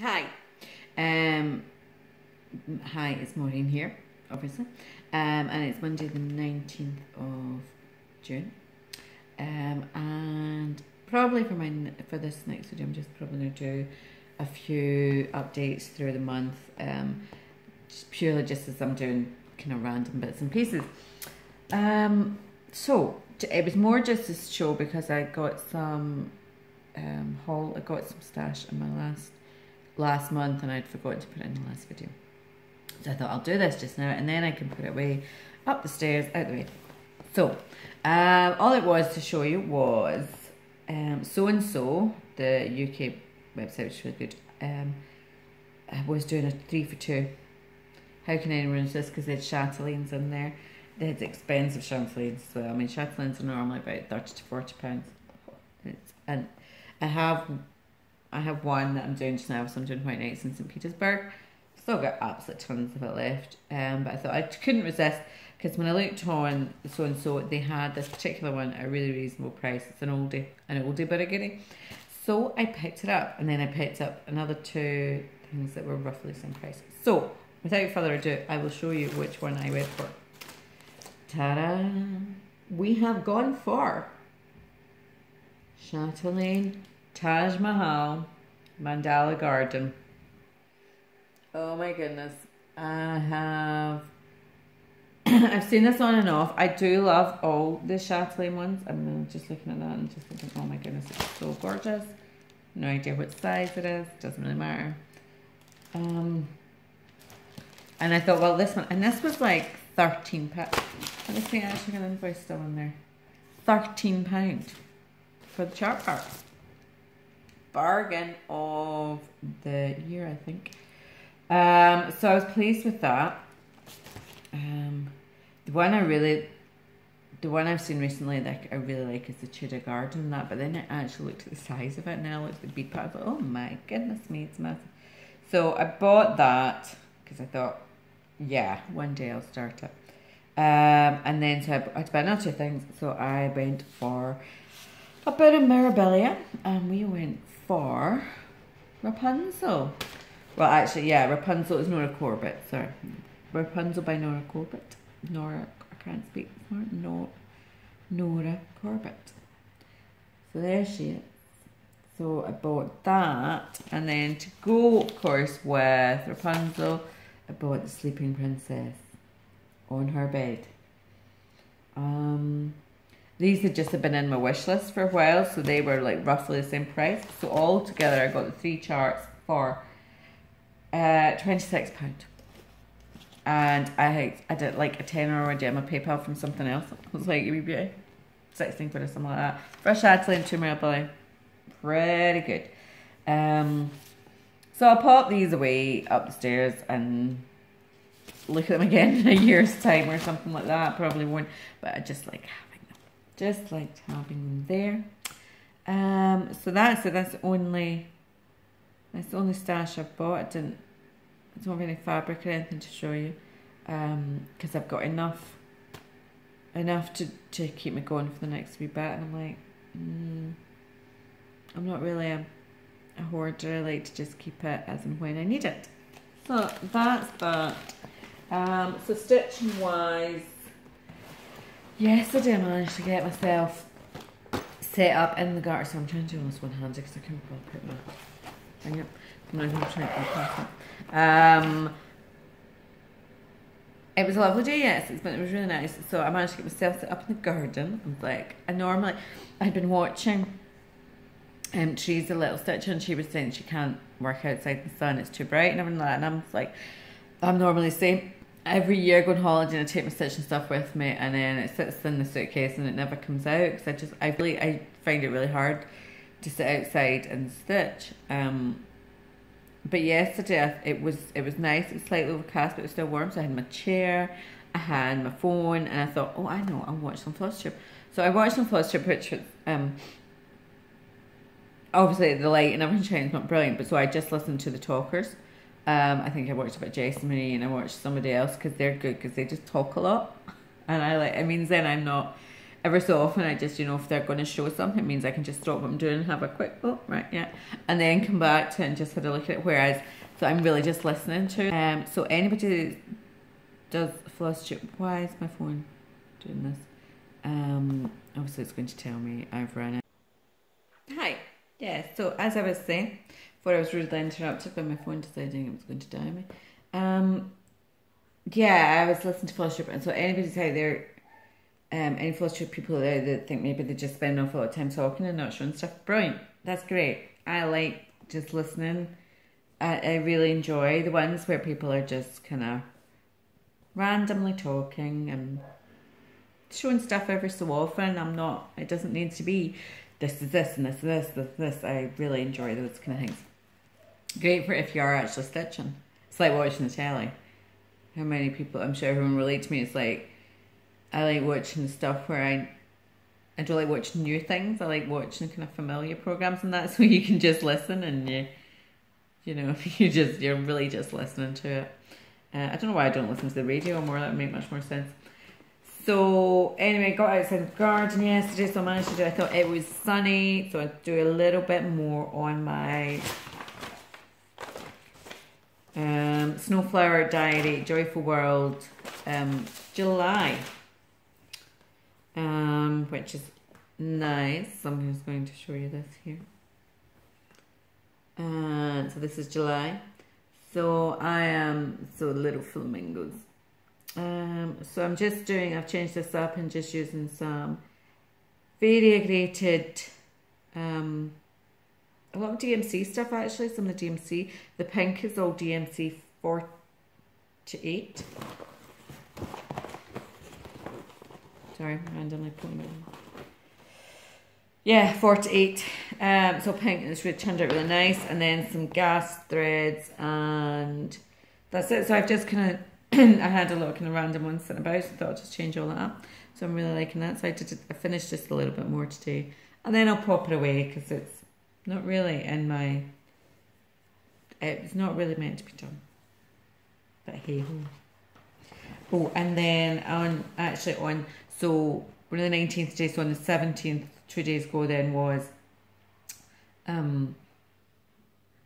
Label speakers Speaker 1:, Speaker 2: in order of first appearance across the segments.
Speaker 1: Hi. Um, Hi, it's Maureen here, obviously. And it's Monday the 19th of June. And probably for this next video, I'm just probably going to do a few updates through the month. Purely just as I'm doing kind of random bits and pieces. So it was more just to show because I got some I got some stash in my last month and I'd forgotten to put it in the last video. So I thought I'll do this just now and then I can put it away up the stairs, out the way. So all it was to show you was So and So, the UK website, which was good, was doing a 3 for 2. How can anyone resist? Because they had chatelaines in there. They had expensive chatelaines as well. I mean, chatelaines are normally about £30 to £40. And I have one that I'm doing just now, so I'm doing white nights in St. Petersburg. Still got absolute tons of it left. But I thought I couldn't resist because when I looked on So and So, they had this particular one at a really reasonable price. It's an oldie but a goodie. So I picked it up, and then I picked up another 2 things that were roughly the same price. So without further ado, I will show you which one I went for. Ta-da! We have gone for Chatelaine Taj Mahal Mandala Garden. Oh my goodness. I've seen this on and off. I do love all the chatelaine ones. I'm just looking at that and just thinking, oh my goodness, it's so gorgeous. No idea what size it is. Doesn't really matter. And I thought, well, this one, and this was like £13. Let me see, I actually got an invoice still in there. £13 for the chart part. Bargain of the year, I think. So I was pleased with that. The one I've seen recently that I really like is the Tudor Garden and that, but then I actually looked at the size of it and then I looked at the bead part. I thought, oh my goodness me, it's massive. So I bought that because I thought, yeah, one day I'll start it. And then so I had to buy another 2 things. So I went for a bit of Mirabilia and we went for Rapunzel. Well, actually, yeah, Rapunzel is Nora Corbett. Sorry, Rapunzel by Nora Corbett. I can't speak for it. No, Nora Corbett. So there she is. So I bought that, and then to go, of course, with Rapunzel, I bought the Sleeping Princess on her bed. These had just been in my wish list for a while, so they were like roughly the same price. So all together, I got the 3 charts for £26. And I did like a tenner already on my PayPal from something else. It was like, you'd be 16 quid or something like that. Fresh chatelaine, 2 Mirabilia. Pretty good. So I'll pop these away up the stairs and look at them again in a year's time or something like that. Probably won't, but I just like having them. Just liked having them there. So that's the only stash I've bought. I don't have any fabric or anything to show you because I've got enough to keep me going for the next wee bit, and I'm like, I'm not really a hoarder. I like to just keep it as and when I need it. So that's that. So stitching wise, yesterday I managed to get myself set up in the garter. So I'm trying to do this one-handed because I can't really put my thing up. I'm not going to try and pass it. It was a lovely day, yes, it was really nice. So I managed to get myself set up in the garden. I was like, I'd been watching Teresa Little Stitcher, and she was saying she can't work outside in the sun, it's too bright and everything like that. And I'm like, I'm normally the same. Every year I go on holiday and I take my stitching stuff with me, and then it sits in the suitcase and it never comes out because I find it really hard to sit outside and stitch. But yesterday it was nice. It was slightly overcast, but it was still warm. So I had my chair, I had my phone, and I thought, oh, I know, I'll watch some Flosstube. So I watched some Flosstube, which was obviously the light and everything shine's not brilliant. But so I just listened to the talkers. I think I watched about Jess Marie and I watched somebody else because they're good because they just talk a lot, and it means then I'm not every so often I just, you know, if they're going to show something, it means I can just stop what I'm doing and have a quick, oh, right, yeah. And then come back to it and just have a look at it. Whereas, so I'm really just listening to it. So anybody does Flosstube, why is my phone doing this? Obviously it's going to tell me I've run it. Hi. Yeah, so as I was saying, before I was rudely interrupted by my phone deciding it was going to die on me. Yeah, I was listening to Flosstube, and so anybody's out there, any Flosstube people out there that think maybe they just spend an awful lot of time talking and not showing stuff, brilliant. That's great. I like just listening. I really enjoy the ones where people are just kind of randomly talking and showing stuff every so often. It doesn't need to be this is this and this is this. I really enjoy those kind of things. Great for if you are actually stitching. It's like watching the telly. How many people, I'm sure everyone relates to me, it's like, I like watching stuff where I don't like watching new things. I like watching kind of familiar programs and that, so you can just listen and you know, you're really just listening to it. I don't know why I don't listen to the radio more. That would make much more sense. So anyway, got outside the garden yesterday, so I managed to do. I thought it was sunny, so I'd do a little bit more on my Snowflower Diary, Joyful World, July, which is nice. So I'm just going to show you this here. So this is July. So so little flamingos. So I'm just doing, I've changed this up and just using some variegated, a lot of DMC stuff actually, some of the DMC. The pink is all DMC 4 to 8. Sorry, randomly putting it in. Yeah, 4 to 8. So pink, it's really turned out really nice. And then some gas threads, and that's it. So I've just kind of, I had a lot of kind of random ones sitting about, so I thought I'd just change all that up. So I'm really liking that. So I finished just a little bit more today. And then I'll pop it away because it's not really in my, it's not really meant to be done. But hey ho. Oh, and then so we're on the 19th today, so on the 17th, 2 days ago then was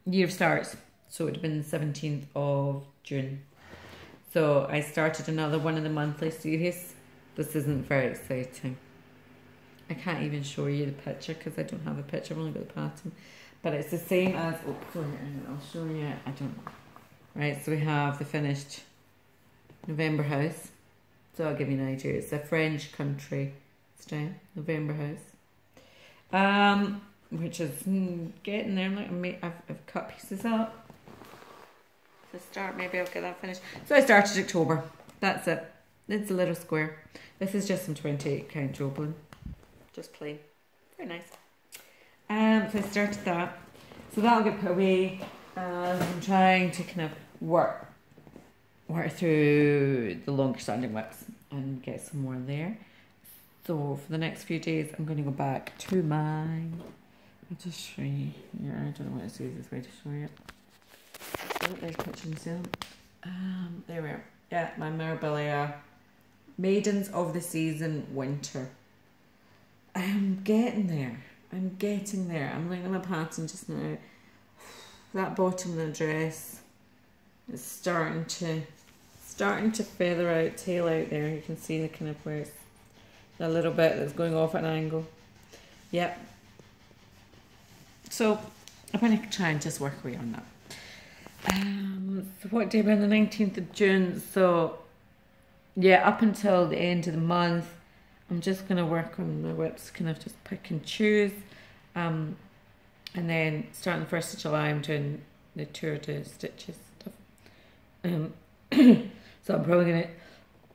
Speaker 1: Year of Starts. So it would have been the 17th of June. So I started another one in the monthly series. This isn't very exciting. I can't even show you the picture because I don't have a picture. I've only got the pattern. But it's the same as, oh sorry, I'll show you, I don't know. Right, so we have the finished November House. So I'll give you an idea. It's a French country style, November House. Which is getting there. Like I've cut pieces up. To start, maybe I'll get that finished. So I started October. That's it. It's a little square. This is just some 28 count Joplin. Just plain. Very nice. So I started that. So that'll get put away. I'm trying to kind of work through the longer standing whips and get some more there. So for the next few days, I'm going to go back to mine. I'll just show you here. I don't know what is the easiest way to show you it. Oh, there's pictures in. There we are. Yeah, my Mirabilia Maidens of the Season Winter. I'm getting there. I'm getting there. I'm looking at my pattern just now. That bottom of the dress is starting to feather out, tail out there. You can see the kind of where it's a little bit that's going off at an angle. Yep. So I'm going to try and just work away on that. So what day? We're on the 19th of June. So yeah, up until the end of the month, I'm just going to work on the whips, kind of just pick and choose. And then starting the 1st of July, I'm doing the Tour de Stitches stuff. So I'm probably going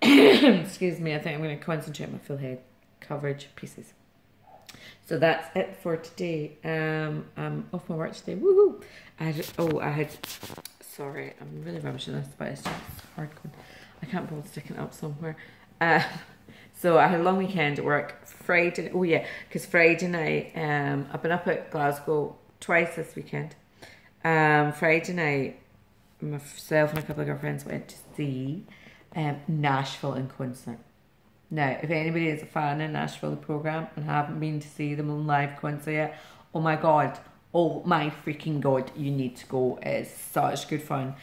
Speaker 1: to, excuse me, I think I'm going to concentrate on my full head coverage pieces. So that's it for today. I'm off my work today. Woohoo! Sorry, I'm really rubbish at this, but it's just hard going. I can't bother sticking it up somewhere. So I had a long weekend at work. Friday, oh yeah, because Friday night, I've been up at Glasgow twice this weekend. Friday night, myself and a couple of our friends went to see Nashville in concert. Now, if anybody is a fan in Nashville, the programme, and haven't been to see them on live concert yet, oh my god, you need to go. It's such good fun.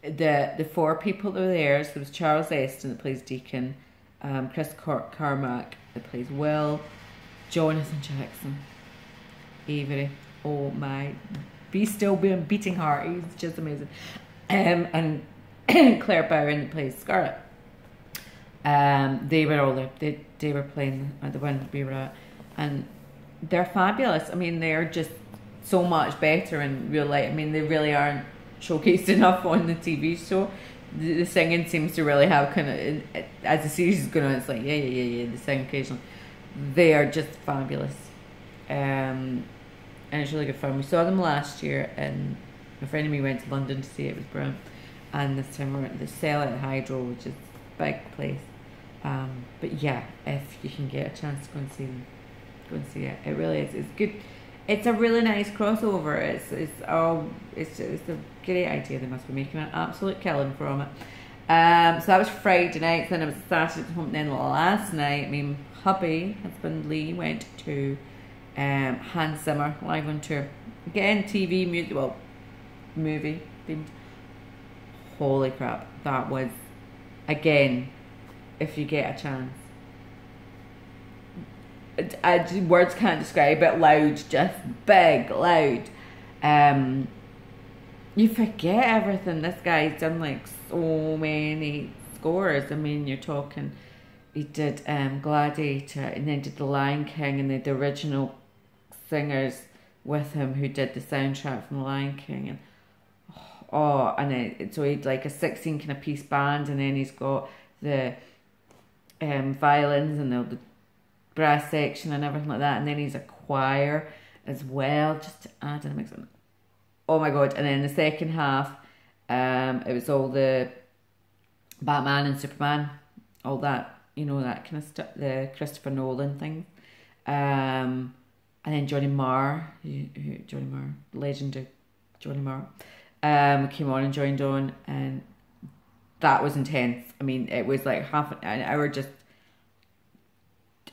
Speaker 1: The four people that were there, so there was Charles Eston that plays Deacon, Chris Carmack that plays Will, Jonathan Jackson, Avery, oh my, be still beating heart, he's just amazing, and Claire Bowen that plays Scarlett. They were all there. They were playing at the one we were at, and they're fabulous. I mean, they're just so much better in real life. I mean, they really aren't showcased enough on the TV show. The singing seems to really have kind of, as the series is going on, it's like yeah, they sing occasionally. They are just fabulous, and it's really good fun. We saw them last year, and a friend of me went to London to see it. It was brilliant. And this time we're at the Cell at Hydro, which is a big place. But yeah, if you can get a chance to go and see them, go and see it. It really is. It's good. It's a really nice crossover. It's a great idea. They must be making an absolute killing from it. So that was Friday night. Then it was Saturday home. Then last night, my husband Lee, went to Hans Zimmer live on tour. Again, TV, music, well, movie themed. Holy crap! That was, again, if you get a chance. Words can't describe it. Loud, just big, loud. You forget everything. This guy's done like so many scores. I mean, you're talking. He did Gladiator, and then did The Lion King, and the original singers with him who did the soundtrack from The Lion King, and so he'd like a 16 kind of piece band, and then he's got the violins and the brass section and everything like that, and then he's a choir as well, just to add in a mix. Oh my god! And then the second half, it was all the Batman and Superman, all that, you know, that kind of stuff, the Christopher Nolan things, and then Johnny Marr, legend of Johnny Marr, came on and joined on, and that was intense. I mean, it was like half an hour just.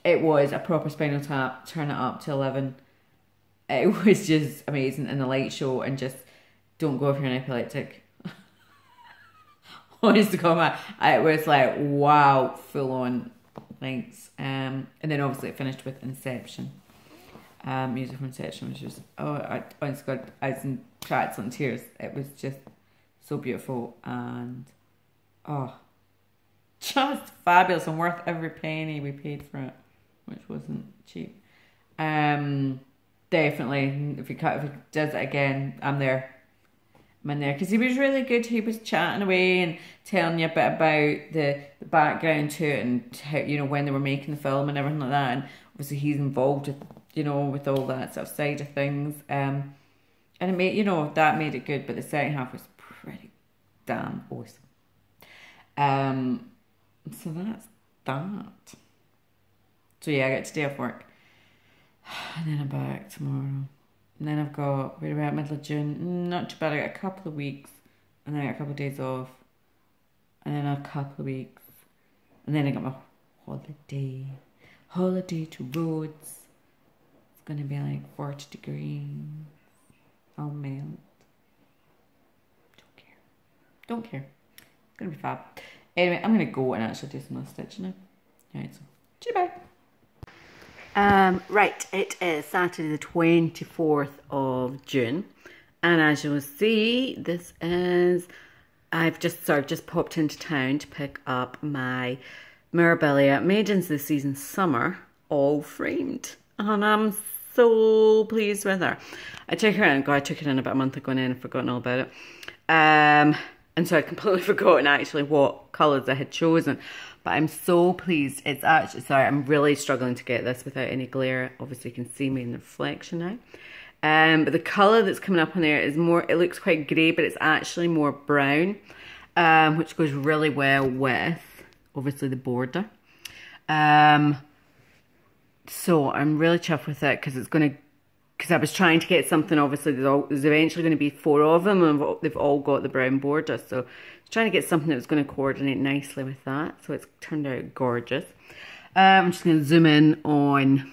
Speaker 1: It was a proper Spinal Tap, turn it up to 11. It was just amazing, and the light show, and just don't go if you're an epileptic. Honest to God, it was like, wow, full on lights. And then obviously it finished with Inception. Music from Inception was just, honest to God, I was in cracks and tears. It was just so beautiful, and just fabulous, and worth every penny we paid for it, which wasn't cheap. Definitely, if he does it again, I'm there. I'm in there, because he was really good. He was chatting away and telling you a bit about the background to it, and how, you know, when they were making the film and everything like that. And obviously he's involved with, you know, with all that sort of side of things. And it made, you know, that made it good. But the second half was pretty damn awesome. So that's that. So yeah, I got today off work, and then I'm back tomorrow. And then I've got, we're about middle of June, not too bad. I got a couple of weeks, and then I got a couple of days off, and then a couple of weeks, and then I got my holiday to Rhodes. It's gonna be like 40 degrees. I'll melt. Don't care. It's gonna be fab. Anyway, I'm gonna go and actually do some last stitching now. Alright, so bye. Right, it is Saturday the 24th of June, and as you will see, this is, I've just popped into town to pick up my Mirabilia Maidens this season summer, all framed, and I'm so pleased with her. I took her in, I took it in about a month ago, and then I've forgotten all about it, and so I'd completely forgotten actually what colours I had chosen. But I'm so pleased. It's actually, sorry, I'm really struggling to get this without any glare. Obviously you can see me in the reflection now. But the colour that's coming up on there is more, it looks quite grey, but it's actually more brown, which goes really well with, obviously, the border. So I'm really chuffed with it, because it's going to because I was trying to get something, obviously there's eventually going to be 4 of them, and they've all got the brown border, so I was trying to get something that was going to coordinate nicely with that, so it's turned out gorgeous. I'm just going to zoom in on,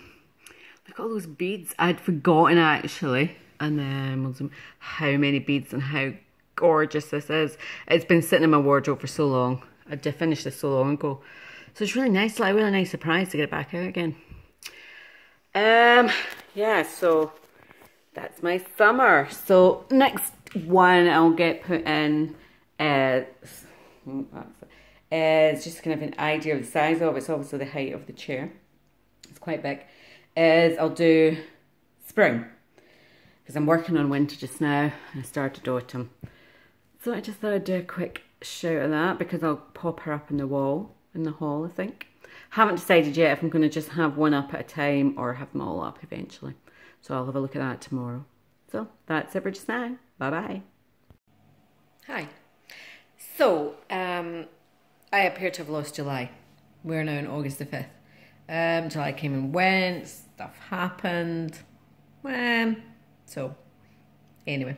Speaker 1: look at all those beads, I'd forgotten actually, and then we'll zoom, how many beads and how gorgeous this is. It's been sitting in my wardrobe for so long, I finished this so long ago, so it's really nice, like a really nice surprise to get it back out again. Yeah, so that's my summer. So next one I'll get put in is just kind of an idea of the size of it. It's obviously the height of the chair. It's quite big. I'll do spring, because I'm working on winter just now and I started autumn. So I just thought I'd do a quick shout of that, because I'll pop her up in the wall in the hall, I think. Haven't decided yet if I'm going to just have one up at a time or have them all up eventually. So I'll have a look at that tomorrow. So that's it for just now. Bye bye. Hi. So I appear to have lost July. We're now on August the 5th. July came and went. Stuff happened. So anyway,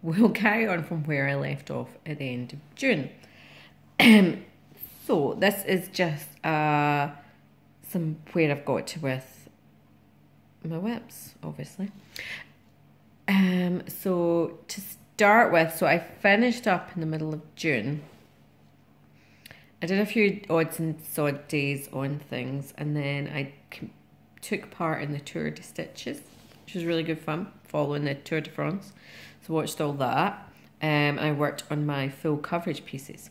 Speaker 1: we'll carry on from where I left off at the end of June. So this is just some where I've got to with my whips, obviously. So to start with, so I finished up in the middle of June. I did a few odds and sod days on things, and then I took part in the Tour de Stitches, which was really good fun, following the Tour de France. So watched all that, and I worked on my full coverage pieces.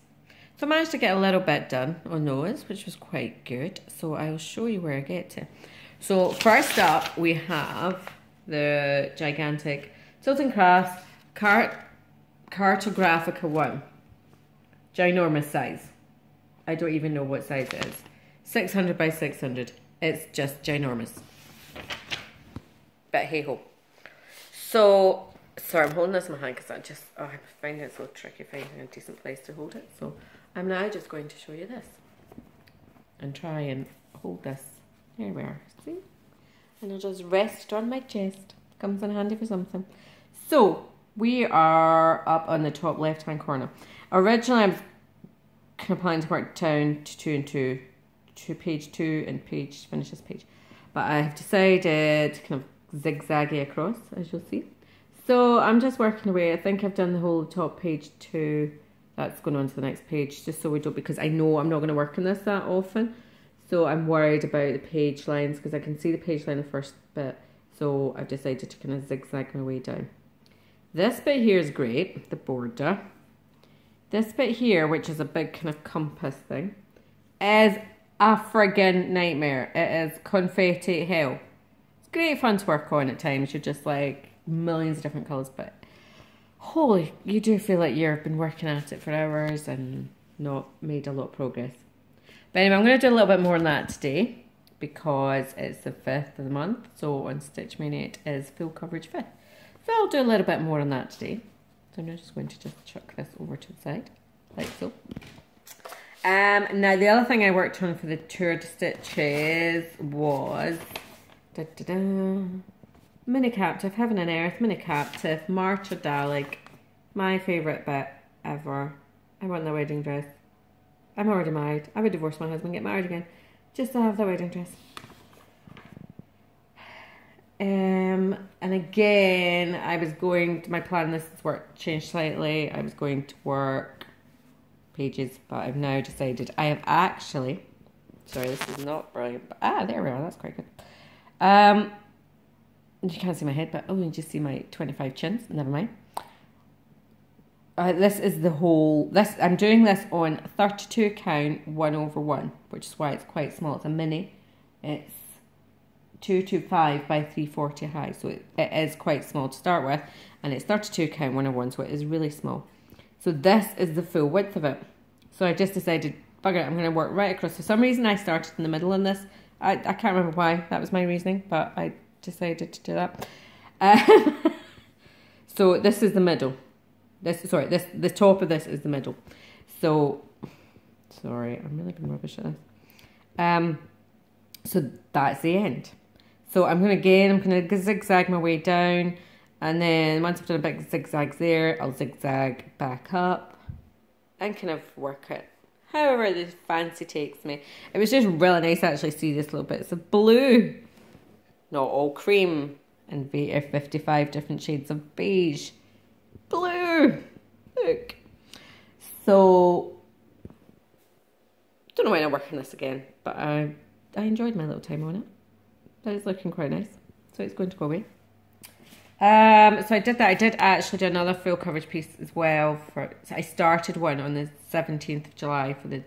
Speaker 1: So I managed to get a little bit done on those, which was quite good. So I'll show you where I get to. So first up, we have the gigantic Tilton Crafts Cartographica 1. Ginormous size. I don't even know what size it is. 600 by 600. It's just ginormous. But hey ho. So, sorry, I'm holding this in my hand because I'm finding it so tricky finding a decent place to hold it. So I'm now just going to show you this. And try and hold this. There we are. See? And I'll just rest on my chest. Comes in handy for something. So, we are up on the top left-hand corner. Originally, I was kind of planning to work down to 2 and 2. To page 2 and finish this page. But I have decided to kind of zigzaggy across, as you'll see. So, I'm just working away. I think I've done the whole top page 2. That's going on to the next page, just so we don't, because I know I'm not going to work on this that often. So I'm worried about the page lines, because I can see the page line the first bit. So I've decided to kind of zigzag my way down. This bit here is great, the border. This bit here, which is a big kind of compass thing, is a friggin' nightmare. It is confetti hell. It's great fun to work on at times. You're just like millions of different colours, but holy, you do feel like you've been working at it for hours and not made a lot of progress. But anyway, I'm going to do a little bit more on that today, because it's the 5th of the month. So on Stitch Mania it is full coverage 5th. So I'll do a little bit more on that today. So I'm just going to just chuck this over to the side, like so. Now the other thing I worked on for the Tour de Stitches was Mini Captive, Heaven and Earth, Mini Captive, March of Dalek, my favourite bit ever. I want the wedding dress. I'm already married. I would divorce my husband and get married again, just to have the wedding dress. And again, I was going to, my plan this work changed slightly. I was going to work pages, but I've now decided I have actually, sorry, this is not brilliant, but there we are, that's quite good. You can't see my head, but you just see my 25 chins. Never mind. This is the whole. I'm doing this on 32 count 1/1, which is why it's quite small. It's a mini. It's 225 by 340 high, so it is quite small to start with, and it's 32 count 1/1, so it is really small. So this is the full width of it. So I just decided, bugger it, I'm going to work right across. For some reason, I started in the middle on this. I can't remember why. That was my reasoning, but I decided to do that. So this is the middle. The top of this is the middle. So, sorry, I'm really being rubbish at this. So that's the end. So I'm going to zigzag my way down, and then once I've done a big zigzag there, I'll zigzag back up and kind of work it however the fancy takes me. It was just really nice to actually see this little bits of blue, not all cream, and 55 different shades of beige. Blue! Look. So, don't know when I'm working this again, but I enjoyed my little time on it. But it's looking quite nice, so it's going to go away. So I did that. I did actually do another full coverage piece as well. So I started one on the 17th of July for the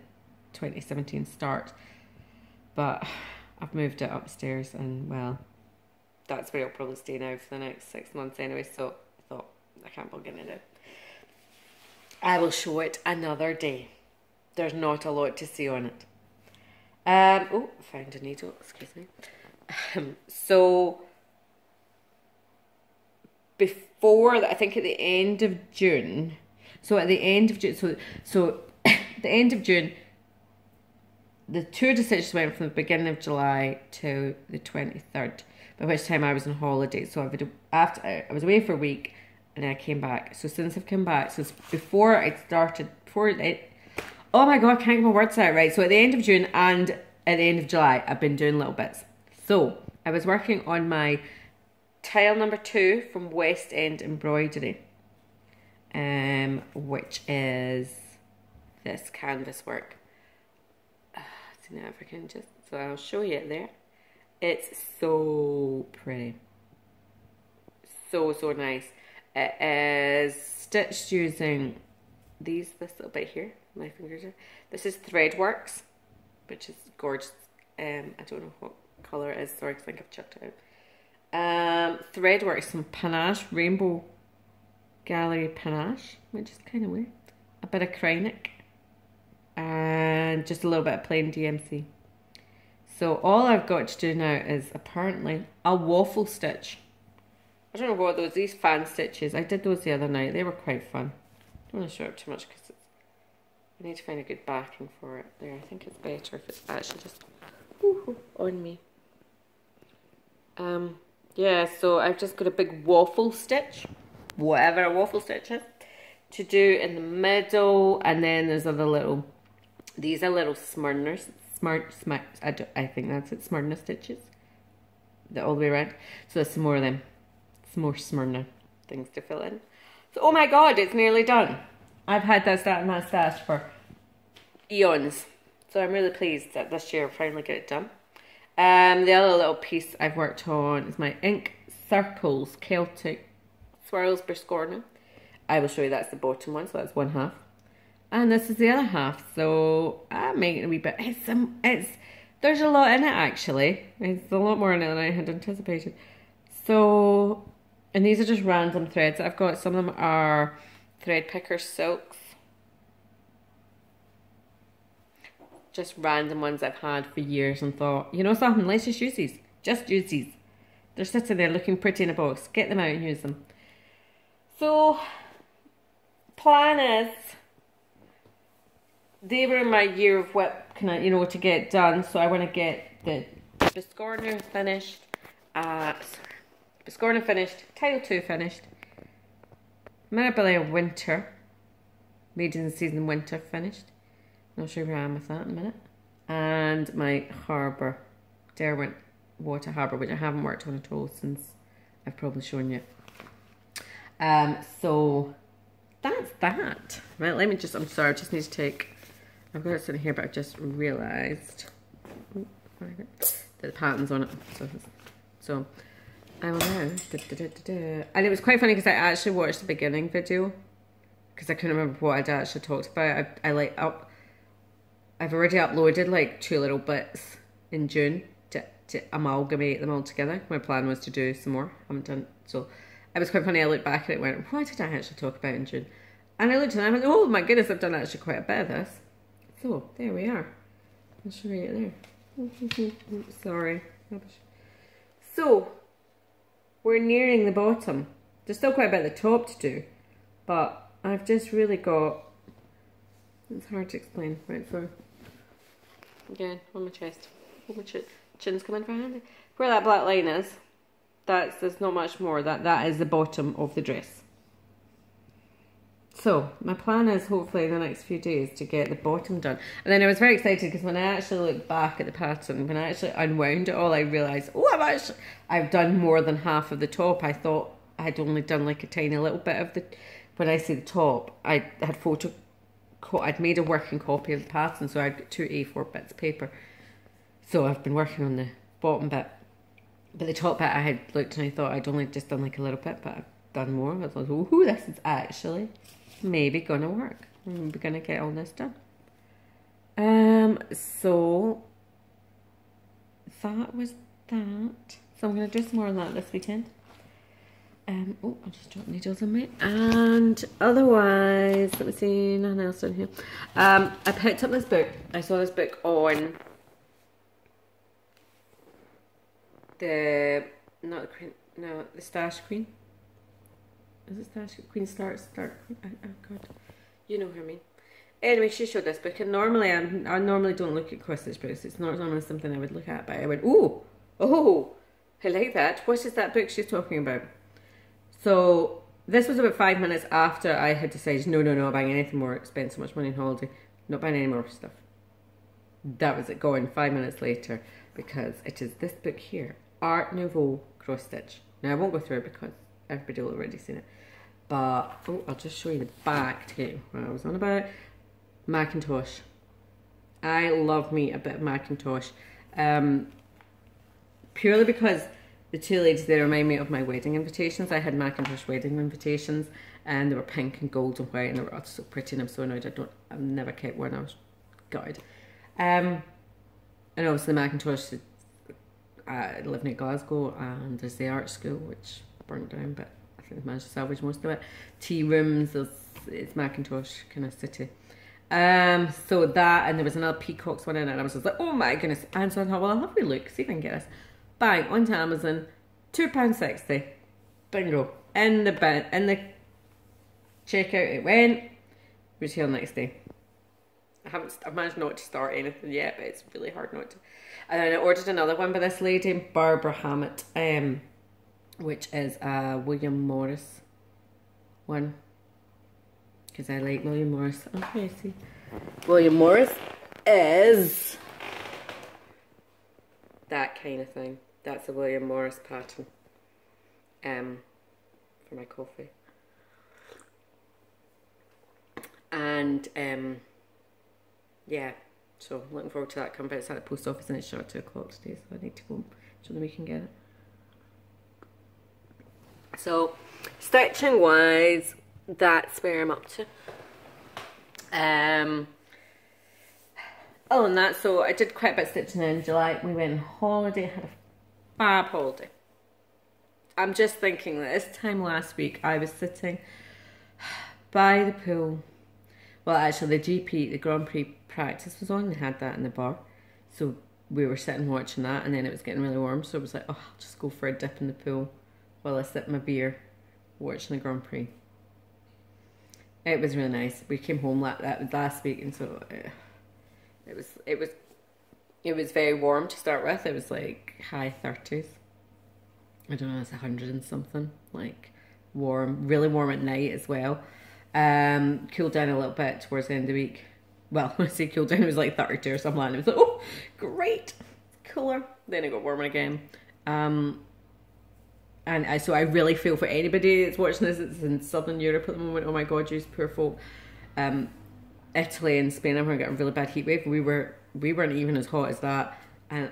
Speaker 1: 2017 start, but I've moved it upstairs, and well, that's where it'll probably stay now for the next 6 months anyway. So I thought, I can't bug in it. I will show it another day. There's not a lot to see on it. Oh, found a needle. Excuse me. So before that, I think at the end of June. So at the end of June, so the end of June, the tour decisions went from the beginning of July to the 23rd, by which time I was on holiday. So I was away for a week, and then I came back. So since I've come back, so before I started, oh my God, I can't get my words out right. So at the end of June and at the end of July, I've been doing little bits. So I was working on my tile number 2 from West End Embroidery, which is this canvas work. See now if I can just, so I'll show you it there. It's so pretty, so nice. It is stitched using this little bit here. My fingers are. This is Threadworks, which is gorgeous. I don't know what colour it is. Sorry, I think I've chucked it out. Threadworks, some panache, Rainbow Gallery panache, which is kind of weird. A bit of Krynic, and just a little bit of plain DMC. So all I've got to do now is apparently a waffle stitch. I don't know what these fan stitches. I did those the other night. They were quite fun. Don't want to show up too much because I need to find a good backing for it. There, I think it's better if it's actually just on me. Yeah, so I've just got a big waffle stitch, whatever a waffle stitch is, to do in the middle, and then there's other little, these are little Smyrna, I think that's it, Smyrna stitches, all the way around. So there's some more of them, some more Smyrna things to fill in. So, oh my God, it's nearly done. I've had this in my stash for eons, so I'm really pleased that this year I finally get it done. The other little piece I've worked on is my Ink Circles Celtic Swirls Biscorno. I will show you, that's the bottom one, so that's one half. And this is the other half, so I'm making a wee bit. There's a lot in it actually. It's a lot more in it than I had anticipated. So, and these are just random threads that I've got. Some of them are Thread Picker Silks. Just random ones I've had for years and thought, you know something, let's just use these. Just use these. They're sitting there looking pretty in a box. Get them out and use them. So, plan is, they were in my year of WIP, to get done. So I want to get the Biscorno finished. Biscorno finished. Tile 2 finished. Mirabilia Winter. Maiden Season Winter finished. I'll show you where I am with that in a minute. And my Harbour, Derwent Water Harbour, which I haven't worked on at all since I've probably shown you. So that's that. Right, let me just, I'm sorry, I just need to take, I've got it sitting here, but I've just realised that the pattern's on it. So I will now, and it was quite funny because I actually watched the beginning video because I couldn't remember what I'd actually talked about. I've already uploaded like 2 little bits in June to amalgamate them all together. My plan was to do some more. I haven't done, so it was quite funny. I looked back at it and went, what did I actually talk about in June? And I looked at it and I went, oh my goodness, I've done actually quite a bit of this. So there we are. I'll show you there. Sorry. So we're nearing the bottom. There's still quite a bit at the top to do, but I've just really got, it's hard to explain, right, for, again, on my chest, hold my chin's coming for handy. where that black line is, there's not much more. That is the bottom of the dress. So my plan is hopefully in the next few days to get the bottom done. And then I was very excited because when I actually looked back at the pattern, when I actually unwound it all, I realised, oh, I've done more than half of the top. I thought I'd only done like a tiny little bit of the, when I say the top, I'd made a working copy of the pattern, so I'd got 2 A4 bits of paper. So I've been working on the bottom bit. But the top bit I had looked and I thought I'd only just done like a little bit, but I've done more. I was like, oh, this is actually maybe gonna work. We're gonna get all this done. So that was that. So I'm gonna do some more on that this weekend. Oh, I'll just drop needles on me. And otherwise, let me see, nothing else in here. I picked up this book. I saw this book on the Stash Queen. Is it Stash Queen? Start Queen? Oh God, you know who I mean. Anyway, she showed this book, and normally I normally don't look at cross-stitch books. It's not normally something I would look at, but I went, oh, I like that. What is that book she's talking about? So this was about 5 minutes after I had decided, no, not buying anything more, spend so much money on holiday, not buying any more stuff. That was it gone 5 minutes later, because it is this book here, Art Nouveau cross stitch. Now I won't go through it because everybody will already seen it, but I'll just show you the back to get you what I was on about. Macintosh. I love me a bit of Macintosh, purely because the two ladies there remind me of my wedding invitations. I had Macintosh wedding invitations, and they were pink and gold and white, and they were so pretty, and I'm so annoyed I've never kept one. I was gutted. And obviously Macintosh, I live near Glasgow, and there's the art school, which burnt down, but I think they managed to salvage most of it. Tea rooms, it's Macintosh kind of city. So that, and there was another Peacocks one in it, and I was just like, oh my goodness. And so I thought, well, I'll have a look, see if I can get this. Bang, onto Amazon, £2.60. Bingo. In the bin, in the checkout it went. Retail next day. I've managed not to start anything yet, but it's really hard not to. And then I ordered another one by this lady, Barbara Hammett, which is a William Morris one. Because I like William Morris. Okay, see. William Morris is that kind of thing. That's a William Morris pattern. For my coffee. And yeah, so I'm looking forward to that coming. But it's at the post office and it's shut at 2 o'clock today, so I need to go so that we can get it. So stitching wise, that's where I'm up to. Oh, and that, so I did quite a bit of stitching in July. We went on holiday, had a fab holiday. I'm just thinking that this time last week I was sitting by the pool. Well, actually the Grand Prix practice was on. They had that in the bar, so we were sitting watching that, and then it was getting really warm, so I was like, oh, I'll just go for a dip in the pool while I sip my beer watching the Grand Prix. It was really nice. We came home last week, and so it was very warm to start with. It was like high 30s. I don't know, it's 100 and something. Like warm, really warm at night as well. Cooled down a little bit towards the end of the week. Well, when I say cooled down, it was like 32 or something. And it was like, oh, great, it's cooler. Then it got warmer again. So I really feel for anybody that's watching this that's in Southern Europe at the moment. Oh my God, you poor folk. Italy and Spain, everyone got a really bad heat wave. We weren't even as hot as that. And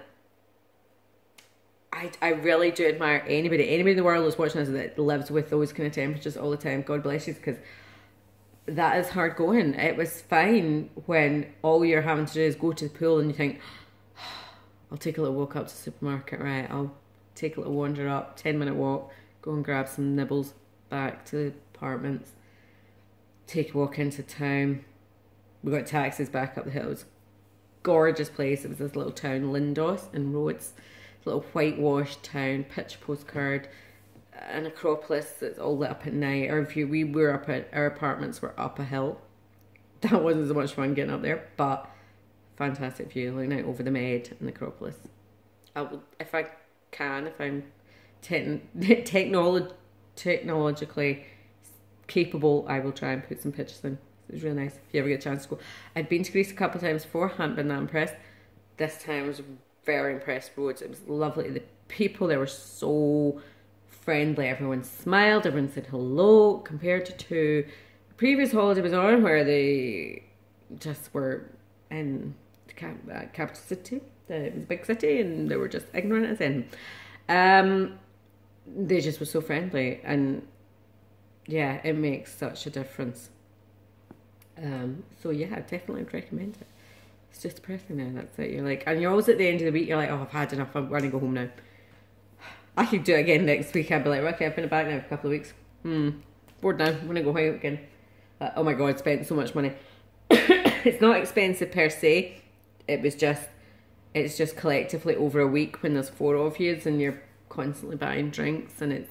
Speaker 1: I really do admire anybody in the world that's watching this that lives with those kind of temperatures all the time. God bless you, because that is hard going. It was fine when all you're having to do is go to the pool and you think, I'll take a little walk up to the supermarket, right? I'll take a little wander up, 10-minute walk, go and grab some nibbles, back to the apartments, take a walk into town. We got taxis back up the hill. It was a gorgeous place. It was this little town, Lindos in Rhodes. Little whitewashed town, picture postcard, an acropolis that's all lit up at night. Our apartments were up a hill. That wasn't so much fun getting up there, but fantastic view, looking out over the Med and the Acropolis. If I can, if I'm technologically capable, I will try and put some pictures in. It was really nice if you ever get a chance to go. I'd been to Greece a couple of times before, hadn't been that impressed. This time I was very impressed with Rhodes. It was lovely. The people there were so friendly. Everyone smiled, everyone said hello, compared to the previous holiday I was on where they just were in the capital city. It was a big city and they were just ignorant as in. They just were so friendly, and yeah, it makes such a difference. So yeah, I definitely would recommend it. It's just depressing now, that's it. You're like, and you're always at the end of the week, you're like, oh, I've had enough, I'm going to go home now. I could do it again next week. I'd be like, okay, I've been back now for a couple of weeks. Bored now, I'm going to go home again. Oh my god, I spent so much money. It's not expensive per se. It's just collectively over a week when there's 4 of you and you're constantly buying drinks, and it's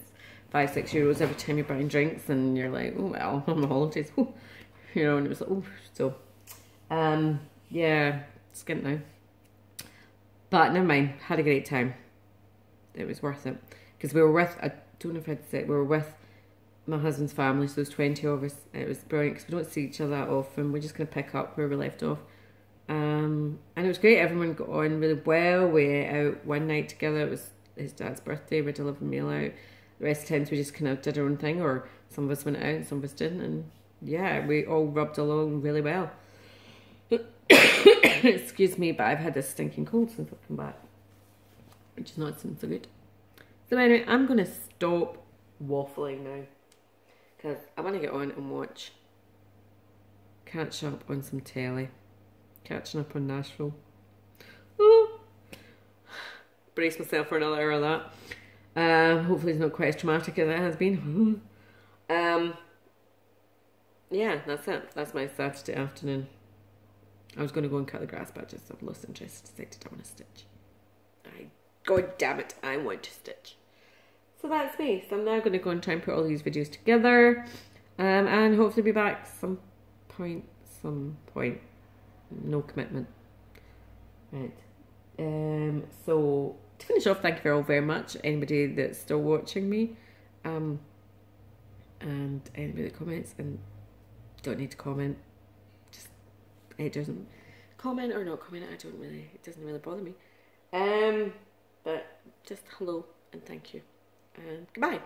Speaker 1: €5-6 every time you're buying drinks, and you're like, oh well, on the holidays, oh. You know, and it was like, oh, so, yeah, skint now. But never mind, had a great time. It was worth it. Because we were with, I don't know if I'd say, we were with my husband's family, so there's 20 of us. It was brilliant because we don't see each other that often. We're just going to pick up where we left off. And it was great. Everyone got on really well. We ate out one night together. It was his dad's birthday. We delivered a meal out. The rest of the times we just kind of did our own thing, or some of us went out and some of us didn't. And yeah, we all rubbed along really well. Excuse me, but I've had this stinking cold since I've come back, which is not so good. So anyway, I'm going to stop waffling now, because I want to get on and catch up on some telly. Catching up on Nashville. Oh, brace myself for another hour of that. Hopefully it's not quite as traumatic as it has been. Yeah, that's it. That's my Saturday afternoon. I was going to go and cut the grass, but I just have lost interest. Decided I want to stitch. God damn it, I want to stitch. So that's me. So I'm now going to go and try and put all these videos together, and hopefully be back some point. No commitment. Right. So to finish off, thank you all very much. Anybody that's still watching me, and anybody that comments and don't need to comment. Just it doesn't comment or not comment. It doesn't really bother me. But just hello and thank you and goodbye.